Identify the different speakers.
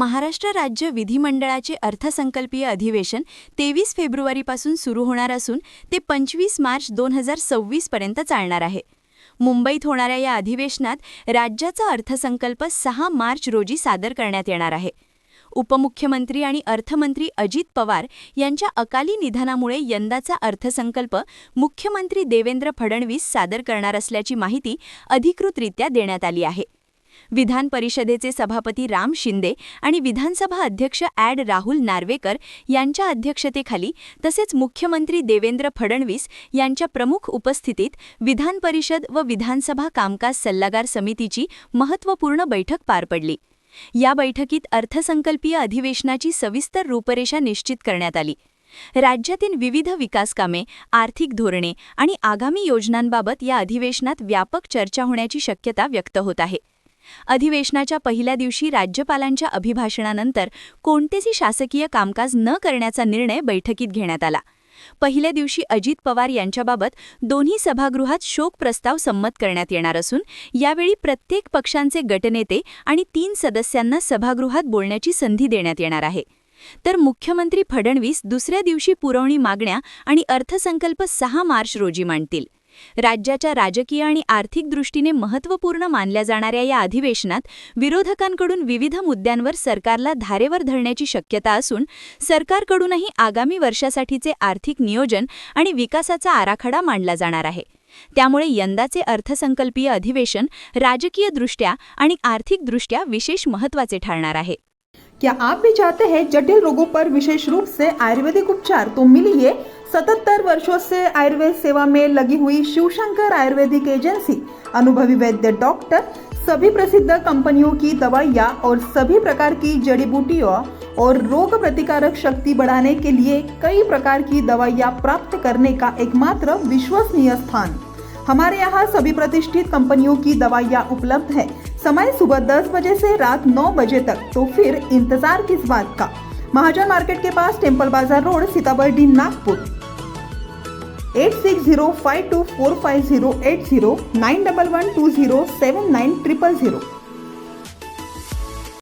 Speaker 1: महाराष्ट्र राज्य विधिमंडळाचे अर्थसंकल्पीय अधिवेशन 23 फेब्रुवारीपासून सुरू होणार असून ते 25 मार्च 2026 पर्यंत चालणार आहे. मुंबईत होणाऱ्या या अधिवेशनात राज्याचा अर्थसंकल्प 6 मार्च रोजी सादर करण्यात येणार आहे. उपमुख्यमंत्री आणि अर्थमंत्री अजित पवार यांच्या अकाली निधनामुळे यंदाचा अर्थसंकल्प मुख्यमंत्री देवेंद्र फडणवीस सादर करणार असल्याची माहिती अधिकृतरित्या देण्यात आली आहे. विधान परिषदेचे सभापती राम शिंदे आणि विधानसभा अध्यक्ष राहुल नार्वेकर यांच्या अध्यक्षतेखाली तसेच मुख्यमंत्री देवेंद्र फडणवीस यांच्या प्रमुख उपस्थितीत विधान परिषद व विधानसभा कामकाज सल्लागार समितीची महत्त्वपूर्ण बैठक पार पडली. या बैठकीत अर्थसंकल्पीय अधिवेशनाची सविस्तर रूपरेषा निश्चित करण्यात आली. राज्यातील विविध विकासकामे, आर्थिक धोरणे आणि आगामी योजनांबाबत या अधिवेशनात व्यापक चर्चा होण्याची शक्यता व्यक्त होत आहे. अधिवेशनाच्या पहिल्या दिवशी राज्यपालांच्या अभिभाषणानंतर कोणतेही शासकीय कामकाज न करण्याचा निर्णय बैठकीत घेण्यात आला. पहिल्या दिवशी अजित पवार यांच्याबाबत दोन्ही सभागृहात शोक प्रस्ताव संमत करण्यात येणार असून यावेळी प्रत्येक पक्षांचे गटनेते आणि 3 सदस्यांना सभागृहात बोलण्याची संधी देण्यात येणार आहे. तर मुख्यमंत्री फडणवीस दुसऱ्या दिवशी पुरवणी मागण्या आणि अर्थसंकल्प 6 मार्च रोजी मांडतील. राज्याच्या राजकीय आणि आर्थिक दृष्टीने महत्त्वपूर्ण मानल्या जाणाऱ्या या अधिवेशनात विरोधकांकडून विविध मुद्द्यांवर सरकारला धारेवर धरण्याची शक्यता असून सरकारकडूनही आगामी वर्षासाठीचे आर्थिक नियोजन आणि विकासाचा आराखडा मांडला जाणार आहे. त्यामुळे यंदाचे अर्थसंकल्पीय अधिवेशन राजकीयदृष्ट्या आणि आर्थिकदृष्ट्या विशेष महत्त्वाचे ठरणार आहे.
Speaker 2: क्या आप भी चाहते हैं जटिल रोगों पर विशेष रूप से आयुर्वेदिक उपचार? तो मिलिए 77 वर्षों से आयुर्वेद सेवा में लगी हुई शिवशंकर आयुर्वेदिक एजेंसी, अनुभवी वैद्य डॉक्टर, सभी प्रसिद्ध कंपनियों की दवाइयाँ और सभी प्रकार की जड़ी बूटियों और रोग प्रतिकारक शक्ति बढ़ाने के लिए कई प्रकार की दवाइयाँ प्राप्त करने का एकमात्र विश्वसनीय स्थान. हमारे यहाँ सभी प्रतिष्ठित कंपनियों की दवाइयाँ उपलब्ध है. समय सुबह 10 बजे से रात 9 बजे तक. तो फिर इंतजार किस बात का? महाजन मार्केट के पास टेम्पल बाजार रोड, सीताबर्डी, नागपुर. 8605245080 9112079000.